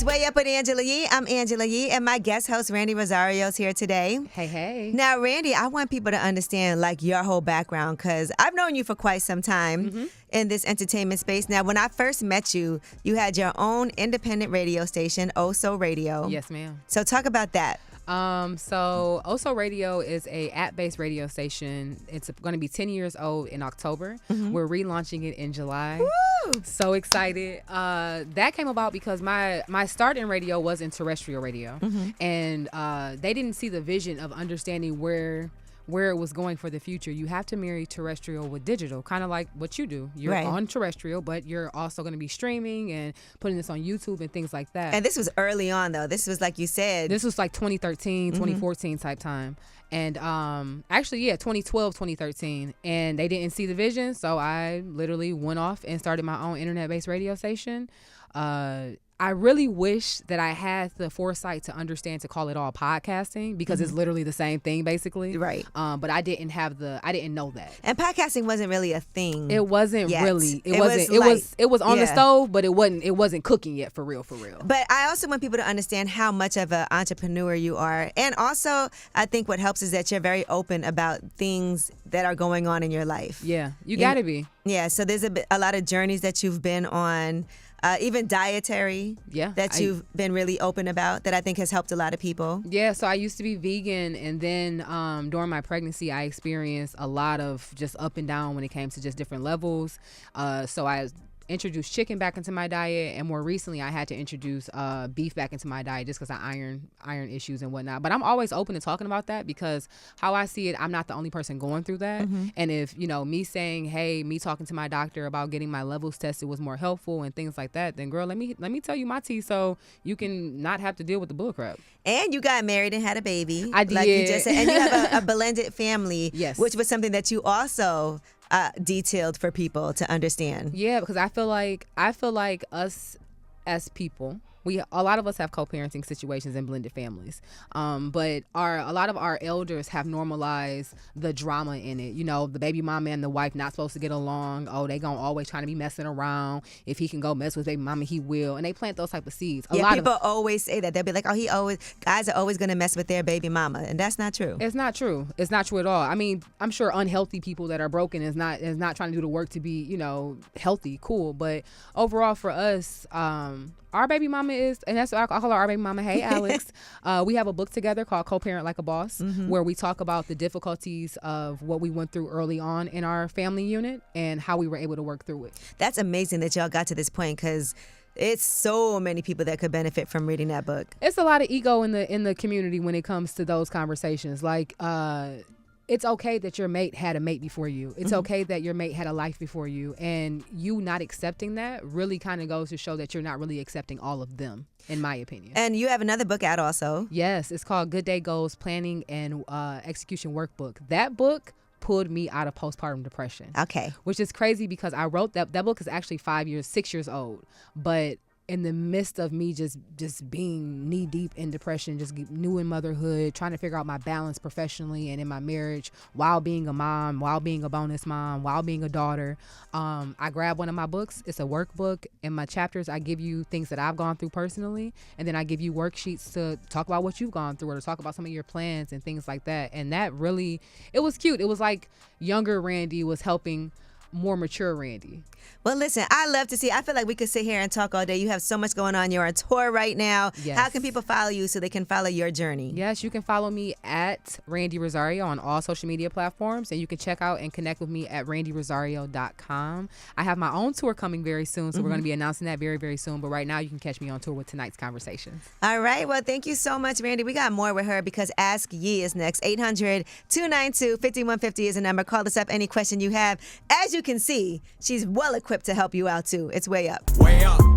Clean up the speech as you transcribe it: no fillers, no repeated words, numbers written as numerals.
It's Way Up with Angela Yee. I'm Angela Yee, and my guest host, Randi Rosario, is here today. Hey, hey. Now, Randi, I want people to understand, like, your whole background, because I've known you for quite some time in this entertainment space. Now, when I first met you, you had your own independent radio station, Oso Radio. Yes, ma'am. So talk about that. So Oso Radio is a app-based radio station. It's going to be 10 years old in October. We're relaunching it in July. Woo! So excited. That came about because my start in radio was in terrestrial radio. And they didn't see the vision of understanding where it was going for the future. You have to marry terrestrial with digital, kind of like what you do. You're Right. on terrestrial, but you're also going to be streaming and putting this on YouTube and things like that. And this was early on, though. This was, like you said. This was like 2013, 2014 type time. And actually, 2012, 2013. And they didn't see the vision, so I literally went off and started my own internet-based radio station. I really wish that I had the foresight to understand to call it all podcasting, because it's literally the same thing, basically. Right. But I didn't know that. And podcasting wasn't really a thing. It wasn't yet. really. It was on the Yeah. stove, but it wasn't cooking yet for real. But I also want people to understand how much of an entrepreneur you are. And also, I think what helps is that you're very open about things that are going on in your life. Yeah, you got to be. Yeah, so there's a lot of journeys that you've been on, even dietary, that you've been really open about, that I think has helped a lot of people. Yeah, so I used to be vegan, and then during my pregnancy, I experienced a lot of just up and down when it came to just different levels. So I introduced chicken back into my diet, and more recently I had to introduce beef back into my diet just because of iron issues and whatnot. But I'm always open to talking about that, because how I see it, I'm not the only person going through that. And if me saying, hey, me talking to my doctor about getting my levels tested was more helpful and things like that, then girl, let me tell you my tea so you can not have to deal with the bull crap. And you got married and had a baby. I did. Like you just said. And you have a blended family, Yes. which was something that you also detailed for people to understand. Yeah, because I feel like us as people, a lot of us have co-parenting situations in blended families, but a lot of our elders have normalized the drama in it. The baby mama and the wife not supposed to get along. Oh, they gonna always trying to be messing around. If he can go mess with baby mama, he will. And they plant those type of seeds. People always say that. They'll be like, oh, guys are always gonna mess with their baby mama, and that's not true. It's not true. It's not true at all. I mean, I'm sure unhealthy people that are broken is not trying to do the work to be healthy, cool. But overall, for us, our baby mama is, and that's what I call our baby mama. Hey, Alex. We have a book together called CoParent Like a Boss, where we talk about the difficulties of what we went through early on in our family unit and how we were able to work through it. That's amazing that y'all got to this point, because it's so many people that could benefit from reading that book. It's a lot of ego in the community when it comes to those conversations. Like, it's okay that your mate had a mate before you. It's okay that your mate had a life before you. And you not accepting that really kind of goes to show that you're not really accepting all of them, in my opinion. And you have another book out also. Yes, it's called Good Day Goals Planning and Execution Workbook. That book pulled me out of postpartum depression. Okay. Which is crazy, because I wrote that book is actually 6 years old. But in the midst of me just being knee deep in depression, just new in motherhood, trying to figure out my balance professionally and in my marriage, while being a mom, while being a bonus mom, while being a daughter, I grabbed one of my books. It's a workbook. In my chapters, I give you things that I've gone through personally, and then I give you worksheets to talk about what you've gone through, or to talk about some of your plans and things like that. And that really, it was cute. It was like younger Randi was helping more mature Randi. Well, listen, I love to see. I feel like we could sit here and talk all day. You have so much going on. You're on tour right now. Yes. How can people follow you so they can follow your journey? Yes, you can follow me at Randi Rosario on all social media platforms, and you can check out and connect with me at randirosario.com. I have my own tour coming very soon, so we're going to be announcing that very, very soon. But right now, you can catch me on tour with tonight's conversations. All right. Well, thank you so much, Randi. We got more with her, because Ask Yee is next. 800-292-5150 is the number. Call us up any question you have. As you can see, she's well equipped to help you out too. It's Way Up. Way up.